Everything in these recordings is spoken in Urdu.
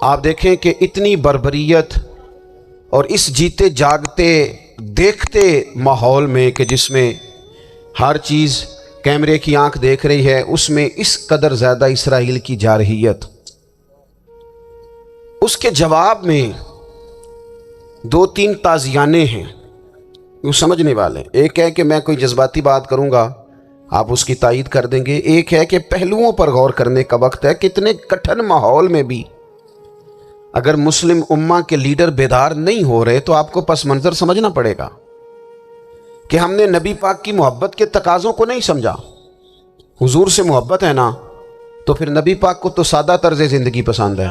آپ دیکھیں کہ اتنی بربریت اور اس جیتے جاگتے دیکھتے ماحول میں کہ جس میں ہر چیز کیمرے کی آنکھ دیکھ رہی ہے، اس میں اس قدر زیادہ اسرائیل کی جارحیت، اس کے جواب میں دو تین تازیانے ہیں وہ سمجھنے والے۔ ایک ہے کہ میں کوئی جذباتی بات کروں گا، آپ اس کی تائید کر دیں گے۔ ایک ہے کہ پہلوؤں پر غور کرنے کا وقت ہے کہ اتنے کٹھن ماحول میں بھی اگر مسلم امہ کے لیڈر بیدار نہیں ہو رہے تو آپ کو پس منظر سمجھنا پڑے گا کہ ہم نے نبی پاک کی محبت کے تقاضوں کو نہیں سمجھا۔ حضور سے محبت ہے نا تو پھر نبی پاک کو تو سادہ طرز زندگی پسند ہے،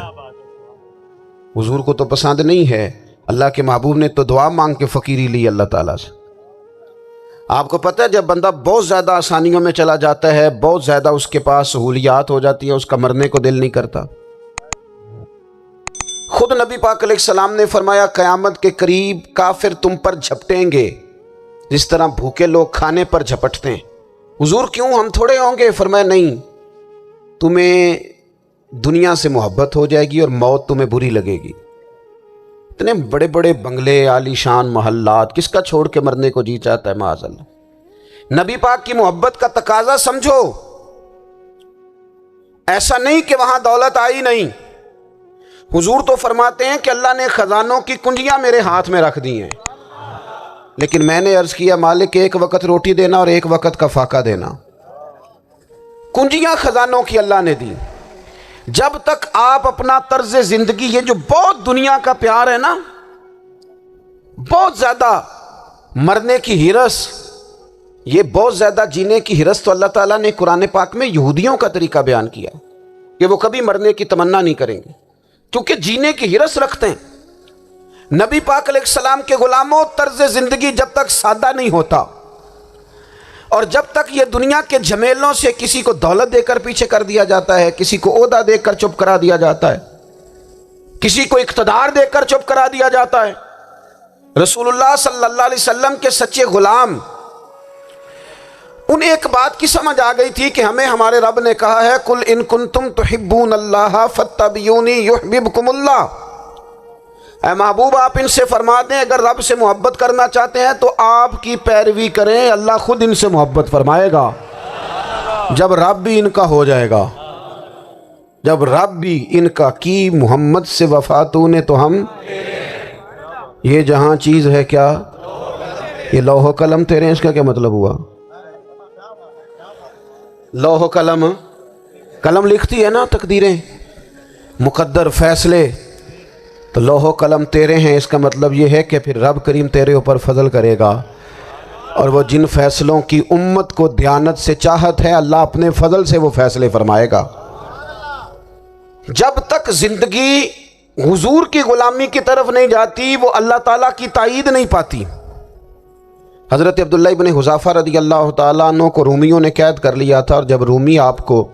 حضور کو تو پسند نہیں ہے۔ اللہ کے محبوب نے تو دعا مانگ کے فقیری لی اللہ تعالیٰ سے۔ آپ کو پتہ ہے جب بندہ بہت زیادہ آسانیوں میں چلا جاتا ہے، بہت زیادہ اس کے پاس سہولیات ہو جاتی ہیں، اس کا مرنے کو دل نہیں کرتا۔ خود نبی پاک علیہ السلام نے فرمایا قیامت کے قریب کافر تم پر جھپٹیں گے جس طرح بھوکے لوگ کھانے پر جھپٹتے ہیں۔ حضور کیوں، ہم تھوڑے ہوں گے؟ فرمایا نہیں، تمہیں دنیا سے محبت ہو جائے گی اور موت تمہیں بری لگے گی۔ اتنے بڑے بڑے بنگلے، عالی شان محلات، کس کا چھوڑ کے مرنے کو جی چاہتا ہے معاذ اللہ۔ نبی پاک کی محبت کا تقاضا سمجھو، ایسا نہیں کہ وہاں دولت آئی نہیں۔ حضور تو فرماتے ہیں کہ اللہ نے خزانوں کی کنجیاں میرے ہاتھ میں رکھ دی ہیں، لیکن میں نے عرض کیا مالک ایک وقت روٹی دینا اور ایک وقت کا فاقہ دینا۔ کنجیاں خزانوں کی اللہ نے دی۔ جب تک آپ اپنا طرز زندگی، یہ جو بہت دنیا کا پیار ہے نا، بہت زیادہ مرنے کی ہرس، یہ بہت زیادہ جینے کی ہرس، تو اللہ تعالیٰ نے قرآن پاک میں یہودیوں کا طریقہ بیان کیا کہ وہ کبھی مرنے کی تمنا نہیں کریں گے کیونکہ جینے کی ہرس رکھتے ہیں۔ نبی پاک علیہ السلام کے غلاموں، طرز زندگی جب تک سادہ نہیں ہوتا اور جب تک یہ دنیا کے جھمیلوں سے کسی کو دولت دے کر پیچھے کر دیا جاتا ہے، کسی کو عہدہ دے کر چپ کرا دیا جاتا ہے، کسی کو اقتدار دے کر چپ کرا دیا جاتا ہے، رسول اللہ صلی اللہ علیہ وسلم کے سچے غلام، انہیں ایک بات کی سمجھ آ گئی تھی کہ ہمیں ہمارے رب نے کہا ہے قل ان کنتم تحبون اللہ فاتبعونی یحببکم اللہ۔ اے محبوب آپ ان سے فرما دیں اگر رب سے محبت کرنا چاہتے ہیں تو آپ کی پیروی کریں، اللہ خود ان سے محبت فرمائے گا جب رب بھی ان کا ہو جائے گا، جب رب بھی ان کا کی محمد سے وفاتوں نے تو ہم، یہ جہاں چیز ہے کیا، یہ لوح و قلم تیرے، اس کا کیا مطلب ہوا؟ لوح و قلم، قلم لکھتی ہے نا تقدیریں، مقدر فیصلے، تو لوح و قلم تیرے ہیں، اس کا مطلب یہ ہے کہ پھر رب کریم تیرے اوپر فضل کرے گا، اور وہ جن فیصلوں کی امت کو دیانت سے چاہت ہے اللہ اپنے فضل سے وہ فیصلے فرمائے گا۔ جب تک زندگی حضور کی غلامی کی طرف نہیں جاتی وہ اللہ تعالیٰ کی تائید نہیں پاتی۔ حضرت عبداللہ ابن حذافہ رضی اللہ تعالیٰ عنہ کو رومیوں نے قید کر لیا تھا، اور جب رومی آپ کو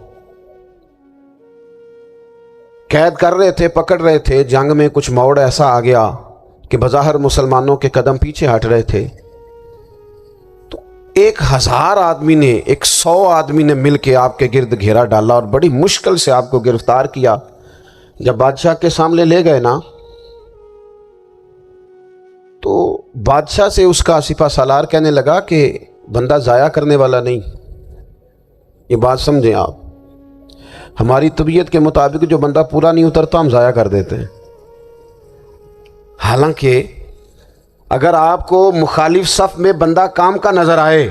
قید کر رہے تھے، پکڑ رہے تھے، جنگ میں کچھ موڑ ایسا آ گیا کہ بظاہر مسلمانوں کے قدم پیچھے ہٹ رہے تھے، تو 1000 آدمی نے، 100 آدمی نے مل کے آپ کے گرد گھیرا ڈالا اور بڑی مشکل سے آپ کو گرفتار کیا۔ جب بادشاہ کے سامنے لے گئے نا تو بادشاہ سے اس کا سپہ سالار کہنے لگا کہ بندہ ضائع کرنے والا نہیں، یہ بات سمجھیں آپ، ہماری طبیعت کے مطابق جو بندہ پورا نہیں اترتا ہم ضائع کر دیتے ہیں۔ حالانکہ اگر آپ کو مخالف صف میں بندہ کام کا نظر آئے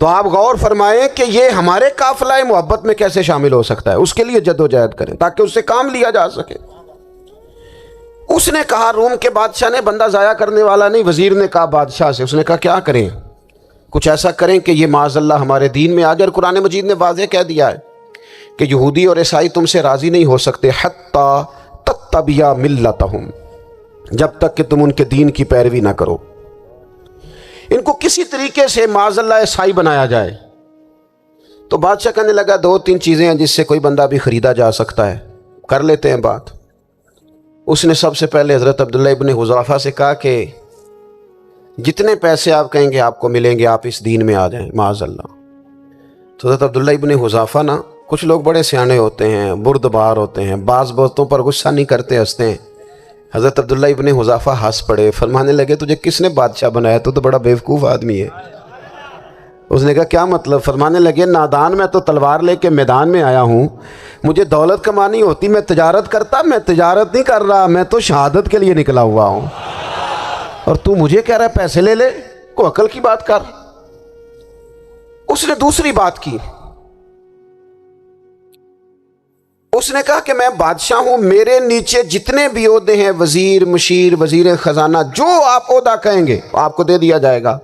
تو آپ غور فرمائیں کہ یہ ہمارے قافلہ محبت میں کیسے شامل ہو سکتا ہے، اس کے لیے جد و جہد کریں تاکہ اس سے کام لیا جا سکے۔ اس نے کہا، روم کے بادشاہ نے، بندہ ضائع کرنے والا نہیں۔ وزیر نے کہا بادشاہ سے، اس نے کہا کیا کریں؟ کچھ ایسا کریں کہ یہ معاذ اللہ ہمارے دین میں آ جائے۔ اور قرآن مجید نے واضح کہہ دیا ہے کہ یہودی اور عیسائی تم سے راضی نہیں ہو سکتے حتی تتبع ملتہم، جب تک کہ تم ان کے دین کی پیروی نہ کرو، ان کو کسی طریقے سے معاذ اللہ عیسائی بنایا جائے۔ تو بادشاہ کہنے لگا 2-3 چیزیں ہیں جس سے کوئی بندہ بھی خریدا جا سکتا ہے، کر لیتے ہیں بات۔ اس نے سب سے پہلے حضرت عبداللہ ابن حذافہ سے کہا کہ جتنے پیسے آپ کہیں گے آپ کو ملیں گے، آپ اس دین میں آ جائیں معاذ اللہ۔ تو حضرت عبداللہ ابن حذافہ نا کچھ لوگ بڑے سیانے ہوتے ہیں، بردبار ہوتے ہیں، بعض باتوں پر غصہ نہیں کرتے، ہنستے ہیں۔ حضرت عبداللہ ابن حذافہ ہنس پڑے، فرمانے لگے تجھے کس نے بادشاہ بنایا؟ تو بڑا بیوقوف آدمی ہے۔ اس نے کہا کیا مطلب؟ فرمانے لگے نادان، میں تو تلوار لے کے میدان میں آیا ہوں، مجھے دولت کمانی ہوتی میں تجارت کرتا، میں تجارت نہیں کر رہا، میں تو شہادت کے لیے نکلا ہوا ہوں، اور تو مجھے کہہ رہا ہے پیسے لے لے، کو عقل کی بات کر۔ اس نے دوسری بات کی، اس نے کہا کہ میں بادشاہ ہوں، میرے نیچے جتنے بھی عہدے ہیں، وزیر، مشیر، وزیر خزانہ، جو آپ عہدہ کہیں گے آپ کو دے دیا جائے گا،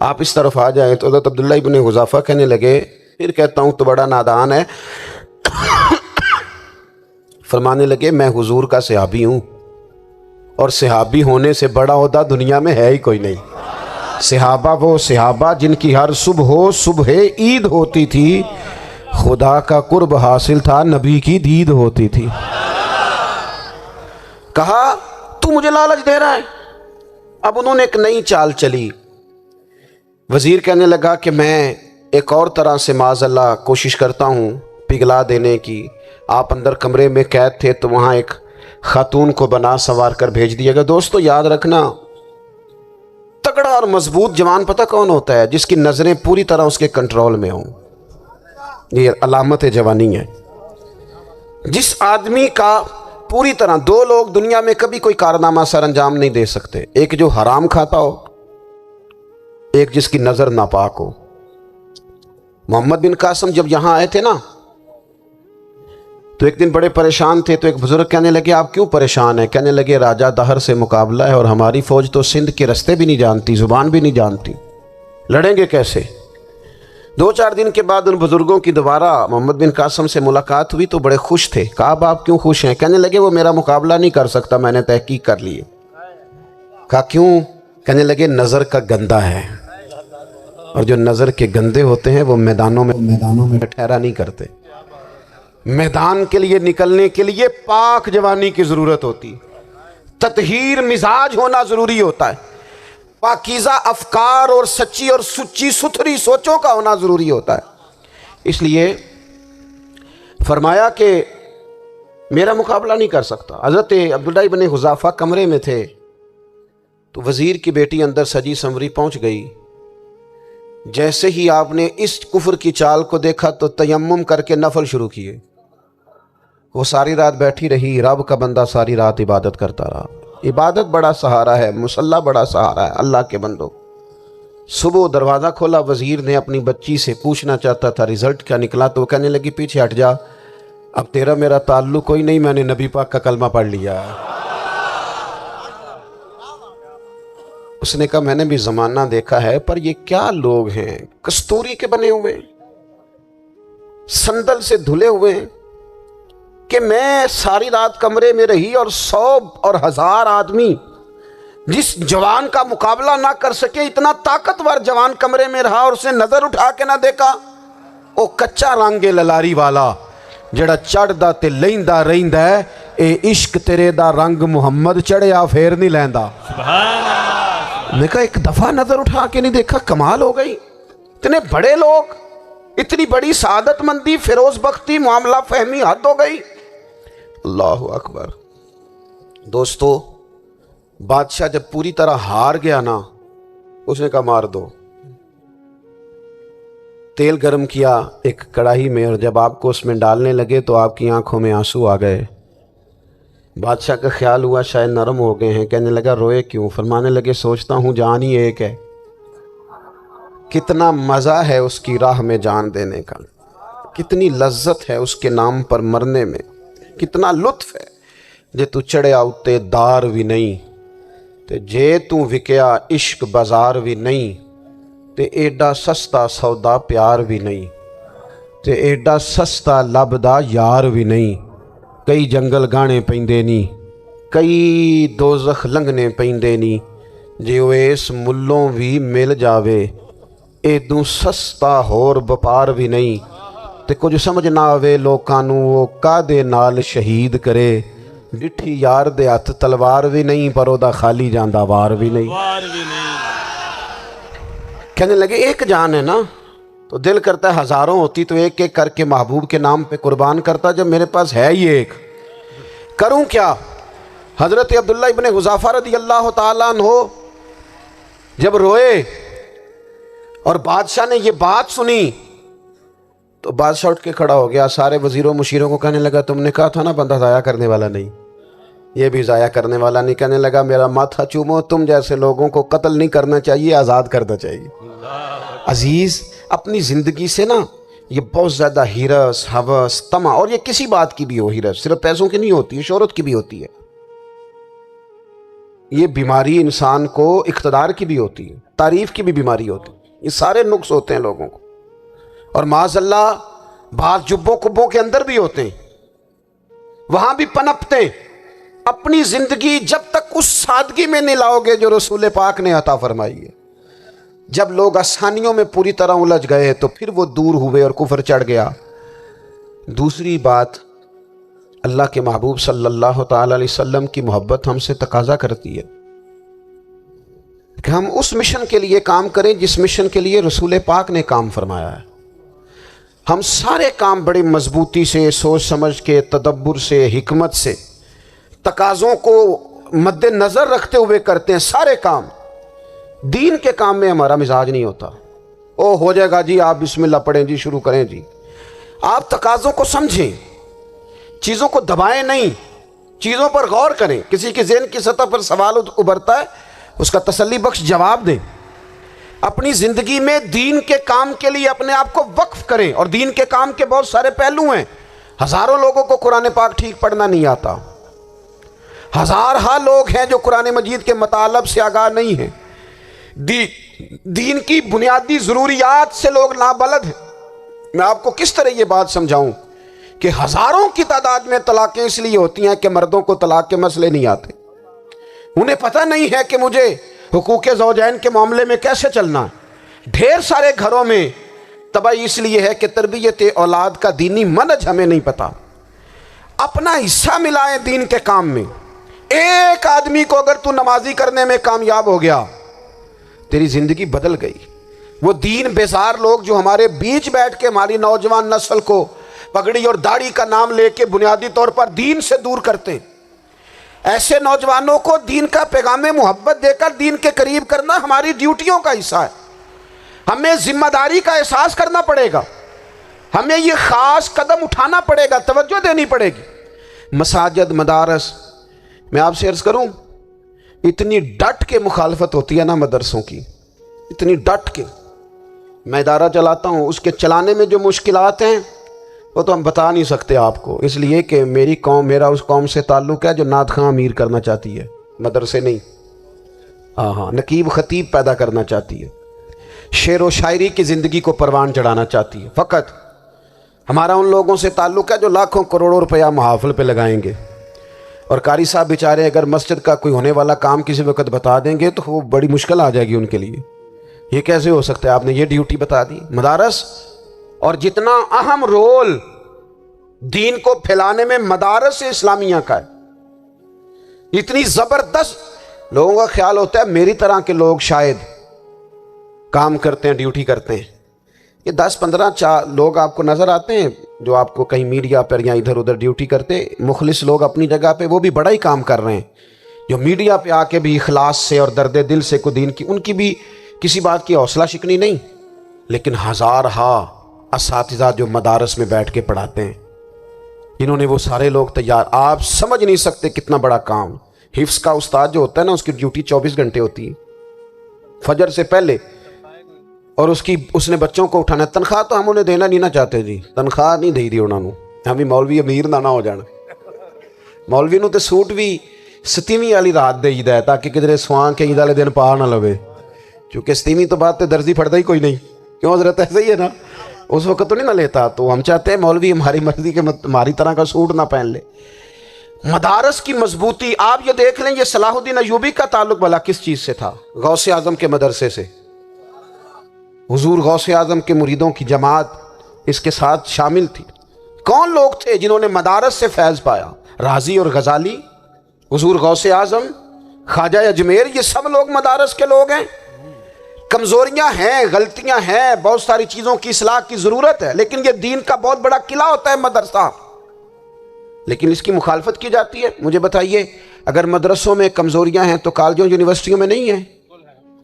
آپ اس طرف آ جائیں۔ تو حضرت عبداللہ ابن حذافہ کہنے لگے پھر کہتا ہوں تو بڑا نادان ہے۔ فرمانے لگے میں حضور کا صحابی ہوں، اور صحابی ہونے سے بڑا عہدہ دنیا میں ہے ہی کوئی نہیں۔ صحابہ وہ صحابہ جن کی ہر صبح عید ہوتی تھی، خدا کا قرب حاصل تھا، نبی کی دید ہوتی تھی۔ کہا تو مجھے لالچ دے رہا ہے۔ اب انہوں نے ایک نئی چال چلی۔ وزیر کہنے لگا کہ میں ایک اور طرح سے معاذ اللہ کوشش کرتا ہوں پگھلا دینے کی۔ آپ اندر کمرے میں قید تھے تو وہاں ایک خاتون کو بنا سنوار کر بھیج دیا گیا۔ دوستو یاد رکھنا، تگڑا اور مضبوط جوان پتہ کون ہوتا ہے؟ جس کی نظریں پوری طرح اس کے کنٹرول میں ہوں۔ یہ علامت جوانی ہے۔ جس آدمی کا پوری طرح، دو لوگ دنیا میں کبھی کوئی کارنامہ سر انجام نہیں دے سکتے، ایک جو حرام کھاتا ہو، ایک جس کی نظر ناپاک ہو۔ محمد بن قاسم جب یہاں آئے تھے نا تو ایک دن بڑے پریشان تھے، تو ایک بزرگ کہنے لگے آپ کیوں پریشان ہیں؟ کہنے لگے راجہ دہر سے مقابلہ ہے، اور ہماری فوج تو سندھ کے رستے بھی نہیں جانتی، زبان بھی نہیں جانتی، لڑیں گے کیسے؟ 2-4 دن کے بعد ان بزرگوں کی دوبارہ محمد بن قاسم سے ملاقات ہوئی تو بڑے خوش تھے۔ کہا اب آپ کیوں خوش ہیں؟ کہنے لگے وہ میرا مقابلہ نہیں کر سکتا، میں نے تحقیق کر لی ہے۔ کہا کیوں؟ کہنے لگے نظر کا گندہ ہے، اور جو نظر کے گندے ہوتے ہیں وہ میدانوں میں ٹھہرا نہیں کرتے۔ میدان کے لیے نکلنے کے لیے پاک جوانی کی ضرورت ہوتی، تطہیر مزاج ہونا ضروری ہوتا ہے، پاکیزہ افکار اور سچی اور سچی ستھری سوچوں کا ہونا ضروری ہوتا ہے۔ اس لیے فرمایا کہ میرا مقابلہ نہیں کر سکتا۔ حضرت عبداللہ ابن حذافہ کمرے میں تھے تو وزیر کی بیٹی اندر سجی سنوری پہنچ گئی۔ جیسے ہی آپ نے اس کفر کی چال کو دیکھا تو تیمم کر کے نفل شروع کیے۔ وہ ساری رات بیٹھی رہی، رب کا بندہ ساری رات عبادت کرتا رہا۔ عبادت بڑا سہارا ہے، مصلی بڑا سہارا ہے اللہ کے بندوں۔ صبح دروازہ کھولا، وزیر نے اپنی بچی سے پوچھنا چاہتا تھا رزلٹ کیا نکلا، تو وہ کہنے لگی پیچھے ہٹ جا، اب تیرا میرا تعلق کوئی نہیں، میں نے نبی پاک کا کلمہ پڑھ لیا۔ اس نے کہا میں نے بھی زمانہ دیکھا ہے، پر یہ کیا لوگ ہیں، کستوری کے بنے ہوئے، سندل سے دھلے ہوئے ہیں، کہ میں ساری رات کمرے میں رہی اور 100 اور 1000 آدمی جس جوان کا مقابلہ نہ کر سکے، اتنا طاقتور جوان کمرے میں رہا اور اسے نظر اٹھا کے نہ دیکھا۔ او کچا رنگ ہے والا جڑا چڑھدا تے لیندا رہندا ہے، اے عشق تیرے دا رنگ محمد چڑھیا پھر نہیں لیندا۔ سبحان اللہ۔ میں کہا ایک دفعہ نظر اٹھا کے نہیں دیکھا، کمال ہو گئی۔ اتنے بڑے لوگ، اتنی بڑی سعادت مندی، فیروز بختی، معاملہ فہمی، حد ہو گئی۔ اللہ اکبر۔ دوستو بادشاہ جب پوری طرح ہار گیا نا، اس نے کہا مار دو۔ تیل گرم کیا ایک کڑاہی میں، اور جب آپ کو اس میں ڈالنے لگے تو آپ کی آنکھوں میں آنسو آ گئے۔ بادشاہ کا خیال ہوا شاید نرم ہو گئے ہیں، کہنے لگا روئے کیوں؟ فرمانے لگے سوچتا ہوں جان ہی ایک ہے، کتنا مزہ ہے اس کی راہ میں جان دینے کا، کتنی لذت ہے اس کے نام پر مرنے میں، کتنا لطف ہے۔ جے تو چڑھیا اتے دار بھی نہیں، تے جے تو وکیا عشق بازار بھی نہیں، تے ایڈا سستا سودا پیار بھی نہیں، تے ایڈا سستا لبدا یار بھی نہیں۔ کئی جنگل گانے پیندے نہیں، کئی دوزخ لنگنے پیندے نہیں، جے وہ اس ملوں بھی مل جاوے، ایدوں سستا ہور بپار بھی نہیں۔ تے کچھ سمجھ نہ آوے لوکاں نوں وہ کادے نال شہید کرے، ڈٹھی یار دے ہاتھ تلوار بھی نہیں، پر او دا خالی جاندہ وار بھی نہیں۔ کہنے لگے ایک جان ہے نا، تو دل کرتا ہے ہزاروں ہوتی تو ایک ایک کر کے محبوب کے نام پہ قربان کرتا، جب میرے پاس ہے ہی ایک، کروں کیا؟ حضرت عبداللہ ابن حذافہ رضی اللہ تعالیٰ عنہ جب روئے اور بادشاہ نے یہ بات سنی تو بادشاہ اٹھ کے کھڑا ہو گیا، سارے وزیروں مشیروں کو کہنے لگا تم نے کہا تھا نا بندہ ضائع کرنے والا نہیں، یہ بھی ضائع کرنے والا نہیں۔ کہنے لگا میرا ماتھا چومو، تم جیسے لوگوں کو قتل نہیں کرنا چاہیے، آزاد کرنا چاہیے۔ عزیز، اپنی زندگی سے نا یہ بہت زیادہ ہرس، ہوس، طمع، اور یہ کسی بات کی بھی ہو، ہرس صرف پیسوں کی نہیں ہوتی ہے، شہرت کی بھی ہوتی ہے، یہ بیماری انسان کو اقتدار کی بھی ہوتی ہے، تعریف کی بھی بیماری ہوتی ہے، یہ سارے نقص ہوتے ہیں لوگوں کو، اور معاذ اللہ بعض جبوں کبوں کے اندر بھی ہوتے ہیں، وہاں بھی پنپتے ہیں۔ اپنی زندگی جب تک اس سادگی میں نہیں لاؤ گے جو رسول پاک نے عطا فرمائی ہے، جب لوگ آسانیوں میں پوری طرح الجھ گئے تو پھر وہ دور ہوئے اور کفر چڑھ گیا۔ دوسری بات، اللہ کے محبوب صلی اللہ تعالی علیہ وسلم کی محبت ہم سے تقاضا کرتی ہے کہ ہم اس مشن کے لیے کام کریں جس مشن کے لیے رسول پاک نے کام فرمایا ہے۔ ہم سارے کام بڑی مضبوطی سے، سوچ سمجھ کے، تدبر سے، حکمت سے، تقاضوں کو مد نظر رکھتے ہوئے کرتے ہیں سارے کام۔ دین کے کام میں ہمارا مزاج نہیں ہوتا، او ہو جائے گا جی، آپ بسم اللہ پڑھیں جی، شروع کریں جی۔ آپ تقاضوں کو سمجھیں، چیزوں کو دبائیں نہیں، چیزوں پر غور کریں۔ کسی کے ذہن کی سطح پر سوال ابھرتا ہے، اس کا تسلی بخش جواب دیں۔ اپنی زندگی میں دین کے کام کے لیے اپنے آپ کو وقف کریں، اور دین کے کام کے بہت سارے پہلو ہیں۔ ہزاروں لوگوں کو قرآن پاک ٹھیک پڑھنا نہیں آتا، ہزارہا لوگ ہیں جو قرآن مجید کے مطالب سے آگاہ نہیں ہیں، دین کی بنیادی ضروریات سے لوگ نابلد ہیں۔ میں آپ کو کس طرح یہ بات سمجھاؤں کہ ہزاروں کی تعداد میں طلاقیں اس لیے ہوتی ہیں کہ مردوں کو طلاق کے مسئلے نہیں آتے، انہیں پتہ نہیں ہے کہ مجھے حقوق زوجین کے معاملے میں کیسے چلنا ہے۔ ڈھیر سارے گھروں میں تباہی اس لیے ہے کہ تربیت اولاد کا دینی منہج ہمیں نہیں پتہ۔ اپنا حصہ ملائیں دین کے کام میں۔ ایک آدمی کو اگر تو نمازی کرنے میں کامیاب ہو گیا، تیری زندگی بدل گئی۔ وہ دین بیزار لوگ جو ہمارے بیچ بیٹھ کے ہماری نوجوان نسل کو پگڑی اور داڑھی کا نام لے کے بنیادی طور پر دین سے دور کرتے ہیں، ایسے نوجوانوں کو دین کا پیغام محبت دے کر دین کے قریب کرنا ہماری ڈیوٹیوں کا حصہ ہے۔ ہمیں ذمہ داری کا احساس کرنا پڑے گا، ہمیں یہ خاص قدم اٹھانا پڑے گا، توجہ دینی پڑے گی۔ مساجد، مدارس، میں آپ سے عرض کروں، اتنی ڈٹ کے مخالفت ہوتی ہے نا مدرسوں کی، اتنی ڈٹ کے۔ میں ادارہ چلاتا ہوں، اس کے چلانے میں جو مشکلات ہیں وہ تو ہم بتا نہیں سکتے آپ کو، اس لیے کہ میری قوم، میرا اس قوم سے تعلق ہے جو نعت خواں امیر کرنا چاہتی ہے، مدرسے نہیں۔ ہاں، نقیب خطیب پیدا کرنا چاہتی ہے، شعر و شاعری کی زندگی کو پروان چڑھانا چاہتی ہے۔ فقط ہمارا ان لوگوں سے تعلق ہے جو لاکھوں کروڑوں روپیہ محافل پہ لگائیں گے، اور قاری صاحب بیچارے اگر مسجد کا کوئی ہونے والا کام کسی وقت بتا دیں گے تو وہ بڑی مشکل آ جائے گی ان کے لیے۔ یہ کیسے ہو سکتا ہے، آپ نے یہ ڈیوٹی بتا دی۔ مدارس، اور جتنا اہم رول دین کو پھیلانے میں مدارس اسلامیہ کا ہے، اتنی زبردست، لوگوں کا خیال ہوتا ہے میری طرح کے لوگ شاید کام کرتے ہیں، ڈیوٹی کرتے ہیں۔ یہ 10-15 لوگ آپ کو نظر آتے ہیں جو آپ کو کہیں میڈیا پر یا ادھر ادھر ڈیوٹی کرتے، مخلص لوگ اپنی جگہ پہ، وہ بھی بڑا ہی کام کر رہے ہیں، جو میڈیا پہ آ کے بھی اخلاص سے اور درد دل سے کو دین کی، ان کی بھی کسی بات کی حوصلہ شکنی نہیں، لیکن ہزارہا اساتذہ جو مدارس میں بیٹھ کے پڑھاتے ہیں، انہوں نے وہ سارے لوگ تیار، آپ سمجھ نہیں سکتے کتنا بڑا کام۔ حفظ کا استاد جو ہوتا ہے نا، اس کی ڈیوٹی 24 گھنٹے ہوتی ہے، فجر سے پہلے، اور اس نے بچوں کو اٹھانا۔ تنخواہ تو ہم انہیں دینا نہیں نہ چاہتے جی، تنخواہ نہیں دے دی انہوں نے، ہمیں مولوی امیر نہ ہو جانا۔ مولوی نو تے سوٹ بھی 27ویں والی رات دے ہے تاکہ کدھر سوان کے عید والے دن پا نہ لوے، چونکہ 27ویں تو بعد تے درزی پھڑتا ہی کوئی نہیں، کیوں حضرت؟ ایسا ہی ہے نا، اس وقت تو نہیں نہ لیتا، تو ہم چاہتے ہیں مولوی ہماری مرضی کے ہماری طرح کا سوٹ نہ پہن لے۔ مدارس کی مضبوطی، آپ یہ دیکھ لیں، یہ صلاح الدین ایوبی کا تعلق بھلا کس چیز سے تھا؟ غوث اعظم کے مدرسے سے۔ حضور غوث اعظم کے مریدوں کی جماعت اس کے ساتھ شامل تھی۔ کون لوگ تھے جنہوں نے مدارس سے فیض پایا؟ رازی اور غزالی، حضور غوث اعظم، خواجہ اجمیر، یہ سب لوگ مدارس کے لوگ ہیں۔ کمزوریاں ہیں، غلطیاں ہیں، بہت ساری چیزوں کی اصلاح کی ضرورت ہے، لیکن یہ دین کا بہت بڑا قلعہ ہوتا ہے مدرسہ، لیکن اس کی مخالفت کی جاتی ہے۔ مجھے بتائیے، اگر مدرسوں میں کمزوریاں ہیں تو کالجوں یونیورسٹیوں میں نہیں ہیں؟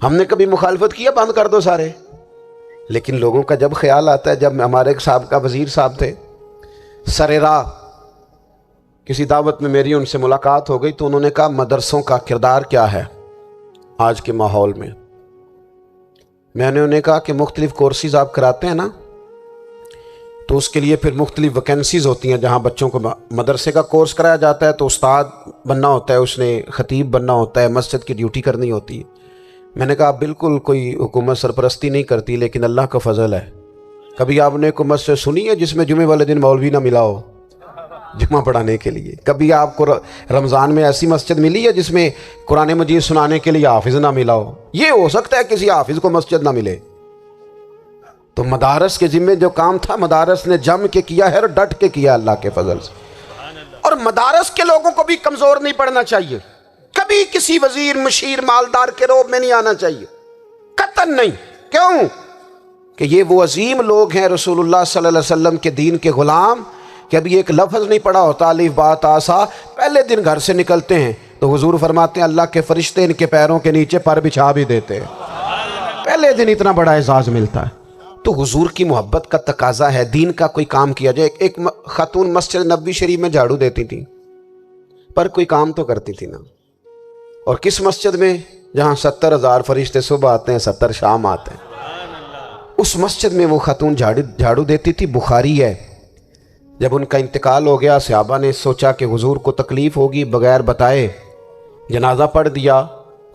ہم نے کبھی مخالفت کیا بند کر دو سارے؟ لیکن لوگوں کا جب خیال آتا ہے، جب ہمارے ایک سابقہ وزیر صاحب تھے، سر راہ کسی دعوت میں میری ان سے ملاقات ہو گئی تو انہوں نے کہا مدرسوں کا کردار کیا ہے آج کے ماحول میں؟ میں نے انہیں کہا کہ مختلف کورسز آپ کراتے ہیں نا، تو اس کے لیے پھر مختلف ویکنسیز ہوتی ہیں، جہاں بچوں کو مدرسے کا کورس کرایا جاتا ہے تو استاد بننا ہوتا ہے، اس نے خطیب بننا ہوتا ہے، مسجد کی ڈیوٹی کرنی ہوتی ہے۔ میں نے کہا بالکل کوئی حکومت سرپرستی نہیں کرتی، لیکن اللہ کا فضل ہے۔ کبھی آپ نے کوئی مسجد سنی ہے جس میں جمعے والے دن مولوی نہ ملا ہو جمعہ پڑھانے کے لیے؟ کبھی آپ کو رمضان میں ایسی مسجد ملی ہے جس میں قرآن مجید سنانے کے لیے حافظ نہ ملا ہو؟ یہ ہو سکتا ہے کسی حافظ کو مسجد نہ ملے۔ تو مدارس کے ذمے جو کام تھا مدارس نے جم کے کیا ہے اور ڈٹ کے کیا اللہ کے فضل سے۔ اور مدارس کے لوگوں کو بھی کمزور نہیں پڑنا چاہیے، کبھی کسی وزیر مشیر مالدار کے روب میں نہیں آنا چاہیے، قطعاً نہیں۔ کیوں؟ کہ یہ وہ عظیم لوگ ہیں رسول اللہ صلی اللہ علیہ وسلم کے دین کے غلام، کہ ابھی ایک لفظ نہیں پڑا ہوتا الف با تا سا، پہلے دن گھر سے نکلتے ہیں تو حضور فرماتے ہیں اللہ کے فرشتے ان کے پیروں کے نیچے پر بچھا بھی دیتے ہیں، پہلے دن اتنا بڑا اعزاز ملتا ہے۔ تو حضور کی محبت کا تقاضا ہے دین کا کوئی کام کیا جائے۔ ایک خاتون مسجد نبوی شریف میں جھاڑو دیتی تھی، پر کوئی کام تو کرتی تھی نا۔ اور کس مسجد میں؟ جہاں 70,000 فرشتے صبح آتے ہیں 70 شام آتے ہیں، اس مسجد میں وہ خاتون جھاڑو دیتی تھی۔ بخاری ہے، جب ان کا انتقال ہو گیا صحابہ نے سوچا کہ حضور کو تکلیف ہوگی، بغیر بتائے جنازہ پڑھ دیا۔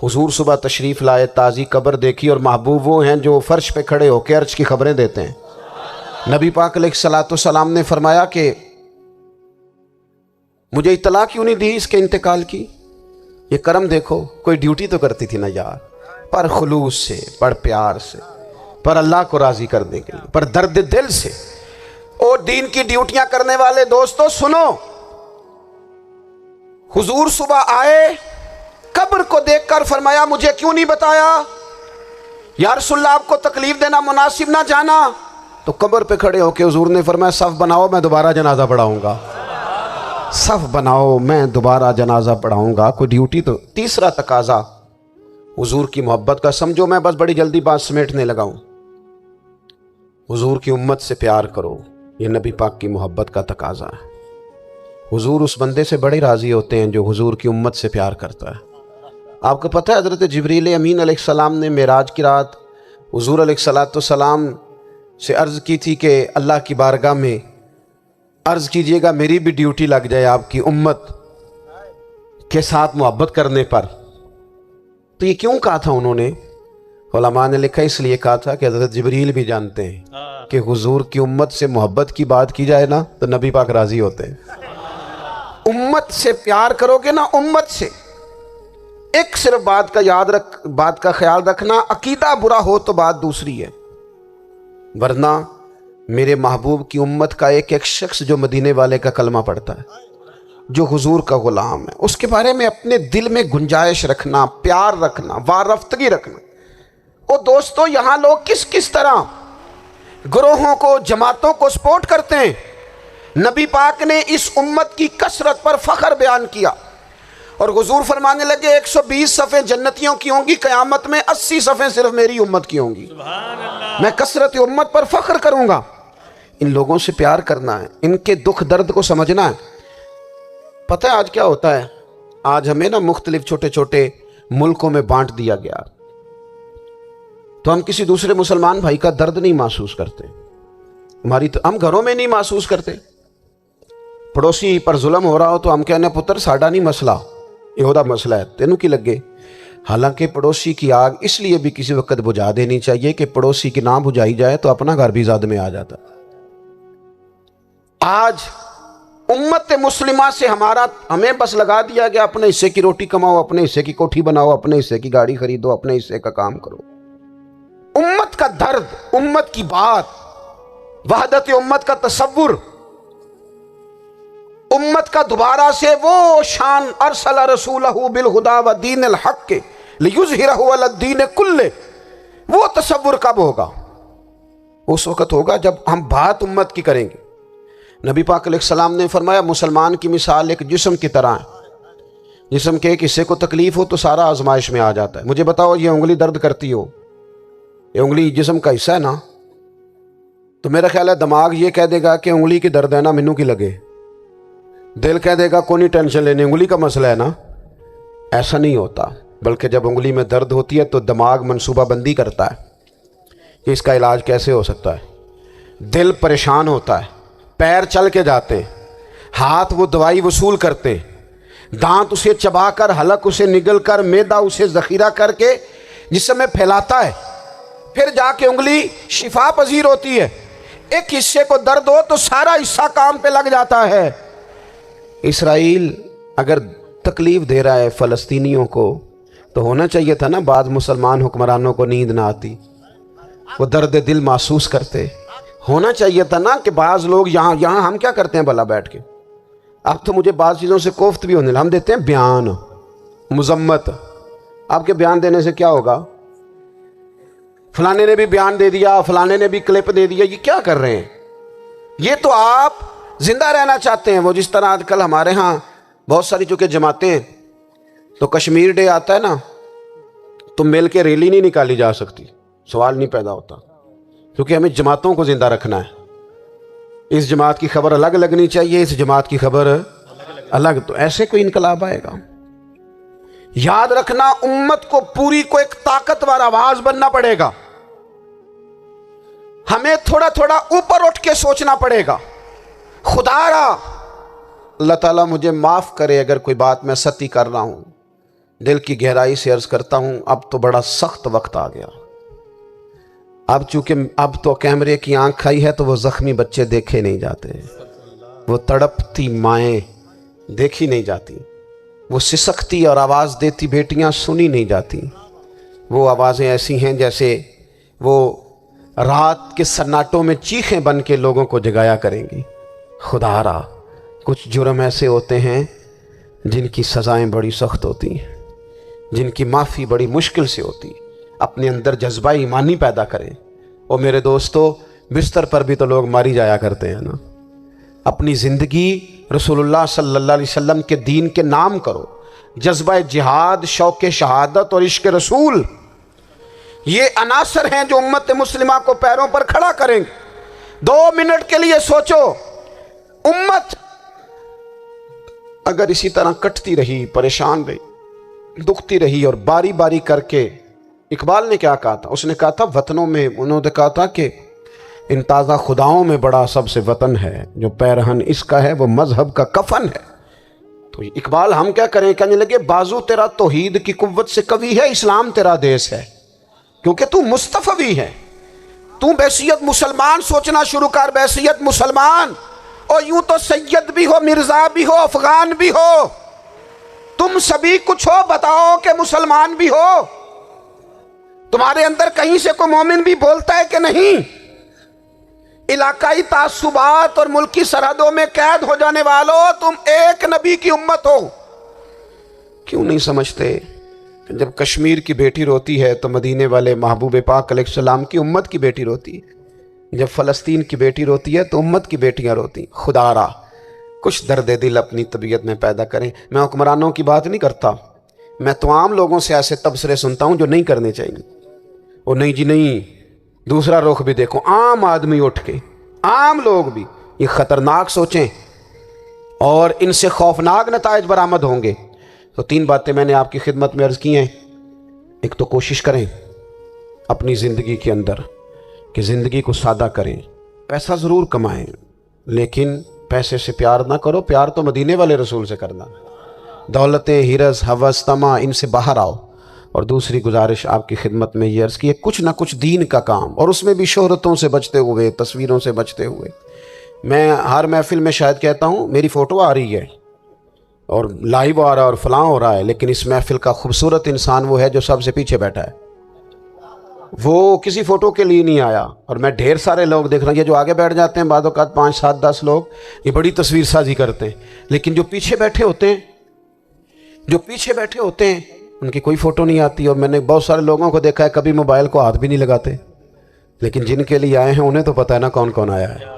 حضور صبح تشریف لائے، تازی قبر دیکھی، اور محبوب وہ ہیں جو فرش پہ کھڑے ہو کے عرش کی خبریں دیتے ہیں۔ نبی پاک علیہ الصلوۃ والسلام نے فرمایا کہ مجھے اطلاع کیوں نہیں دی اس کے انتقال کی؟ یہ کرم دیکھو، کوئی ڈیوٹی تو کرتی تھی نا یار، پر خلوص سے، پر پیار سے، پر اللہ کو راضی کرنے کے لیے، پر درد دل سے۔ اور دین کی ڈیوٹیاں کرنے والے دوستو سنو، حضور صبح آئے، قبر کو دیکھ کر فرمایا مجھے کیوں نہیں بتایا؟ یا رسول اللہ آپ کو تکلیف دینا مناسب نہ جانا؟ تو قبر پہ کھڑے ہو کے حضور نے فرمایا صف بناؤ میں دوبارہ جنازہ پڑھاؤں گا، صف بناؤ میں دوبارہ جنازہ پڑھاؤں گا۔ کوئی ڈیوٹی تو۔ تیسرا تقاضا حضور کی محبت کا، سمجھو میں بس بڑی جلدی بات سمیٹنے لگا ہوں، حضور کی امت سے پیار کرو، یہ نبی پاک کی محبت کا تقاضا ہے۔ حضور اس بندے سے بڑے راضی ہوتے ہیں جو حضور کی امت سے پیار کرتا ہے۔ آپ کو پتہ ہے حضرت جبریل امین علیہ السلام نے معراج کی رات حضور علیہ السلام سے عرض کی تھی کہ اللہ کی بارگاہ میں عرض کیجئے گا میری بھی ڈیوٹی لگ جائے آپ کی امت کے ساتھ محبت کرنے پر۔ تو یہ کیوں کہا تھا انہوں نے؟ علماء نے لکھا اس لیے کہا تھا کہ حضرت جبریل بھی جانتے ہیں کہ حضور کی امت سے محبت کی بات کی جائے نا تو نبی پاک راضی ہوتے ہیں۔ امت سے پیار کرو گے نا، امت سے۔ ایک صرف بات کا خیال رکھنا، عقیدہ برا ہو تو بات دوسری ہے، ورنہ میرے محبوب کی امت کا ایک ایک شخص جو مدینے والے کا کلمہ پڑھتا ہے، جو حضور کا غلام ہے، اس کے بارے میں اپنے دل میں گنجائش رکھنا، پیار رکھنا، وارفتگی رکھنا۔ اور دوستو یہاں لوگ کس طرح گروہوں کو، جماعتوں کو سپورٹ کرتے ہیں۔ نبی پاک نے اس امت کی کثرت پر فخر بیان کیا، اور حضور فرمانے لگے 120 صفیں جنتیوں کی ہوں گی، قیامت میں 80 صفیں صرف میری امت کی ہوں گی۔ میں کثرت امت پر فخر کروں گا۔ ان لوگوں سے پیار کرنا ہے، ان کے دکھ درد کو سمجھنا ہے۔ پتہ ہے آج کیا ہوتا ہے؟ آج ہمیں نا مختلف چھوٹے چھوٹے ملکوں میں بانٹ دیا گیا، تو ہم کسی دوسرے مسلمان بھائی کا درد نہیں محسوس کرتے، ہم گھروں میں نہیں محسوس کرتے۔ پڑوسی پر ظلم ہو رہا ہو تو ہم کہنے پتر ساڈا نہیں مسئلہ، یہ دا مسئلہ ہے، تینوں کی لگے۔ حالانکہ پڑوسی کی آگ اس لیے بھی کسی وقت بجھا دینی چاہیے کہ پڑوسی کی نہ بجھائی جائے تو اپنا گھر بھی زاد میں آ جاتا۔ آج امت مسلمہ سے ہمیں بس لگا دیا گیا اپنے حصے کی روٹی کماؤ، اپنے حصے کی کوٹھی بناؤ، اپنے حصے کی گاڑی خریدو، اپنے حصے کا کام کرو۔ امت کا درد، امت کی بات، وحدت امت کا تصور، امت کا دوبارہ سے وہ شان، ارسل رسولہ بالہدی ودین الحق لیظہرہ علی الدین کلہ، وہ تصور کب ہوگا؟ اس وقت ہوگا جب ہم بات امت کی کریں گے۔ نبی پاک علیہ السلام نے فرمایا مسلمان کی مثال ایک جسم کی طرح ہے، جسم کے ایک حصے کو تکلیف ہو تو سارا آزمائش میں آ جاتا ہے۔ مجھے بتاؤ یہ انگلی درد کرتی ہو، یہ انگلی جسم کا حصہ ہے نا، تو میرا خیال ہے دماغ یہ کہہ دے گا کہ انگلی کی درد ہے نا مینوں کی لگے، دل کہہ دے گا کوئی نہیں ٹینشن لینے انگلی کا مسئلہ ہے نا۔ ایسا نہیں ہوتا، بلکہ جب انگلی میں درد ہوتی ہے تو دماغ منصوبہ بندی کرتا ہے کہ اس کا علاج کیسے ہو سکتا ہے، دل پریشان ہوتا ہے، پیر چل کے جاتے ہیں، ہاتھ وہ دوائی وصول کرتے ہیں، دانت اسے چبا کر، حلق اسے نگل کر، معدہ اسے ذخیرہ کر کے جسم میں پھیلاتا ہے، پھر جا کے انگلی شفا پذیر ہوتی ہے۔ ایک حصے کو درد ہو تو سارا حصہ کام پہ لگ جاتا ہے۔ اسرائیل اگر تکلیف دے رہا ہے فلسطینیوں کو تو ہونا چاہیے تھا نا بعض مسلمان حکمرانوں کو نیند نہ آتی، وہ درد دل محسوس کرتے، ہونا چاہیے تھا نا کہ بعض لوگ یہاں ہم کیا کرتے ہیں بھلا بیٹھ کے، اب تو مجھے بعض چیزوں سے کوفت بھی ہونے لگا، ہم دیتے ہیں بیان مذمت، آپ کے بیان دینے سے کیا ہوگا؟ فلانے نے بھی بیان دے دیا، فلانے نے بھی کلپ دے دیا، یہ کیا کر رہے ہیں؟ یہ تو آپ زندہ رہنا چاہتے ہیں۔ وہ جس طرح آج کل ہمارے ہاں بہت ساری چونکہ جماعتیں ہیں تو کشمیر ڈے آتا ہے نا تو مل کے ریلی نہیں نکالی جا سکتی، سوال نہیں پیدا ہوتا، کیونکہ ہمیں جماعتوں کو زندہ رکھنا ہے۔ اس جماعت کی خبر الگ لگنی چاہیے، اس جماعت کی خبر الگ، تو ایسے کوئی انقلاب آئے گا؟ یاد رکھنا امت کو پوری کو ایک طاقتور آواز بننا پڑے گا، ہمیں تھوڑا تھوڑا اوپر اٹھ کے سوچنا پڑے گا۔ خدا را اللہ تعالیٰ مجھے معاف کرے اگر کوئی بات میں ستی کر رہا ہوں، دل کی گہرائی سے عرض کرتا ہوں اب تو بڑا سخت وقت آ گیا، اب چونکہ اب تو کیمرے کی آنکھ کھائی ہے تو وہ زخمی بچے دیکھے نہیں جاتے، وہ تڑپتی مائیں دیکھی نہیں جاتی، وہ سسکتی اور آواز دیتی بیٹیاں سنی نہیں جاتی، وہ آوازیں ایسی ہیں جیسے وہ رات کے سناٹوں میں چیخیں بن کے لوگوں کو جگایا کریں گی۔ خدا را کچھ جرم ایسے ہوتے ہیں جن کی سزائیں بڑی سخت ہوتی ہیں، جن کی معافی بڑی مشکل سے ہوتی ہے۔ اپنے اندر جذبہ ایمانی پیدا کریں۔ اور میرے دوستو بستر پر بھی تو لوگ ماری جایا کرتے ہیں نا، اپنی زندگی رسول اللہ صلی اللہ علیہ وسلم کے دین کے نام کرو، جذبہ جہاد، شوق شہادت اور عشق رسول، یہ عناصر ہیں جو امت مسلمہ کو پیروں پر کھڑا کریں گے۔ 2 منٹ کے لیے سوچو، امت اگر اسی طرح کٹتی رہی، پریشان رہی، دکھتی رہی اور باری باری کر کے، اقبال نے کیا کہا تھا؟ اس نے کہا تھا وطنوں میں، انہوں نے کہا تھا کہ ان تازہ خداؤں میں بڑا سب سے وطن ہے، جو پیرہن اس کا ہے وہ مذہب کا کفن ہے۔ تو اقبال ہم کیا کریں؟ کہنے لگے بازو تیرا توحید کی قوت سے قوی ہے، اسلام تیرا دیس ہے، کیونکہ تو مصطفی ہے، تو بحیثیت مسلمان سوچنا شروع کر، بحیثیت مسلمان، اور یوں تو سید بھی ہو، مرزا بھی ہو، افغان بھی ہو، تم سبھی کچھ ہو، بتاؤ کہ مسلمان بھی ہو۔ تمہارے اندر کہیں سے کوئی مومن بھی بولتا ہے کہ نہیں؟ علاقائی تعصبات اور ملکی سرحدوں میں قید ہو جانے والوں، تم ایک نبی کی امت ہو۔ کیوں نہیں سمجھتے کہ جب کشمیر کی بیٹی روتی ہے تو مدینے والے محبوب پاک علیہ السلام کی امت کی بیٹی روتی ہے، جب فلسطین کی بیٹی روتی ہے تو امت کی بیٹیاں روتی ہیں۔ خدا را کچھ درد دل اپنی طبیعت میں پیدا کریں۔ میں حکمرانوں کی بات نہیں کرتا، میں تو عام لوگوں سے ایسے تبصرے سنتا ہوں جو نہیں کرنے چاہیے۔ اور نہیں جی نہیں، دوسرا رخ بھی دیکھو، عام آدمی اٹھ کے، عام لوگ بھی یہ خطرناک سوچیں اور ان سے خوفناک نتائج برآمد ہوں گے۔ تو 3 باتیں میں نے آپ کی خدمت میں عرض کی ہیں۔ ایک تو کوشش کریں اپنی زندگی کے اندر کہ زندگی کو سادہ کریں، پیسہ ضرور کمائیں لیکن پیسے سے پیار نہ کرو، پیار تو مدینے والے رسول سے کرنا۔ دولتیں، ہرس، ہوس، طمع، ان سے باہر آؤ۔ اور دوسری گزارش آپ کی خدمت میں یہ عرض کی ہے، کچھ نہ کچھ دین کا کام، اور اس میں بھی شہرتوں سے بچتے ہوئے، تصویروں سے بچتے ہوئے۔ میں ہر محفل میں شاید کہتا ہوں میری فوٹو آ رہی ہے اور لائیو آ رہا ہے اور فلاں ہو رہا ہے، لیکن اس محفل کا خوبصورت انسان وہ ہے جو سب سے پیچھے بیٹھا ہے، وہ کسی فوٹو کے لیے نہیں آیا۔ اور میں ڈھیر سارے لوگ دیکھ رہا ہوں، یہ جو آگے بیٹھ جاتے ہیں بعض اوقات 5، 7، 10 لوگ، یہ بڑی تصویر سازی کرتے ہیں، لیکن جو پیچھے بیٹھے ہوتے ہیں ان کی کوئی فوٹو نہیں آتی، اور میں نے بہت سارے لوگوں کو دیکھا ہے کبھی موبائل کو ہاتھ بھی نہیں لگاتے، لیکن جن کے لیے آئے ہیں انہیں تو پتہ ہے نا کون کون آیا ہے۔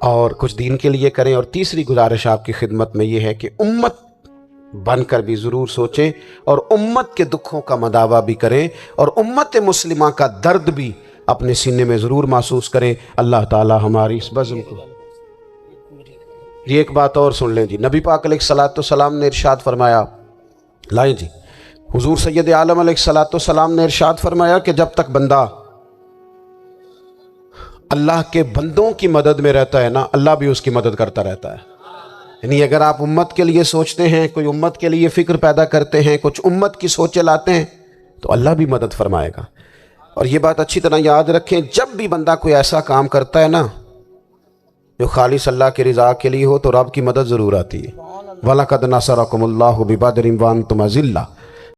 اور کچھ دین کے لیے کریں۔ اور تیسری گزارش آپ کی خدمت میں یہ ہے کہ امت بن کر بھی ضرور سوچیں، اور امت کے دکھوں کا مداوع بھی کریں، اور امت مسلمہ کا درد بھی اپنے سینے میں ضرور محسوس کریں۔ اللہ تعالی ہماری اس بزم کو ایک بات اور سن لیں جی، نبی پاک علیہ الصلوۃ والسلام نے ارشاد فرمایا، لائیں جی، حضور سید عالم علیہ الصلوۃ والسلام نے ارشاد فرمایا کہ جب تک بندہ اللہ کے بندوں کی مدد میں رہتا ہے نا، اللہ بھی اس کی مدد کرتا رہتا ہے۔ یعنی اگر آپ امت کے لیے سوچتے ہیں، کوئی امت کے لیے فکر پیدا کرتے ہیں، کچھ امت کی سوچیں لاتے ہیں، تو اللہ بھی مدد فرمائے گا۔ اور یہ بات اچھی طرح یاد رکھیں، جب بھی بندہ کوئی ایسا کام کرتا ہے نا جو خالص اللہ کی رضا کے لیے ہو، تو رب کی مدد ضرور آتی ہے۔ وَلَقَدْ نَصَرَكُمُ اللَّهُ بِبَدْرٍ وَأَنْتُمْ أَذِلَّةٌ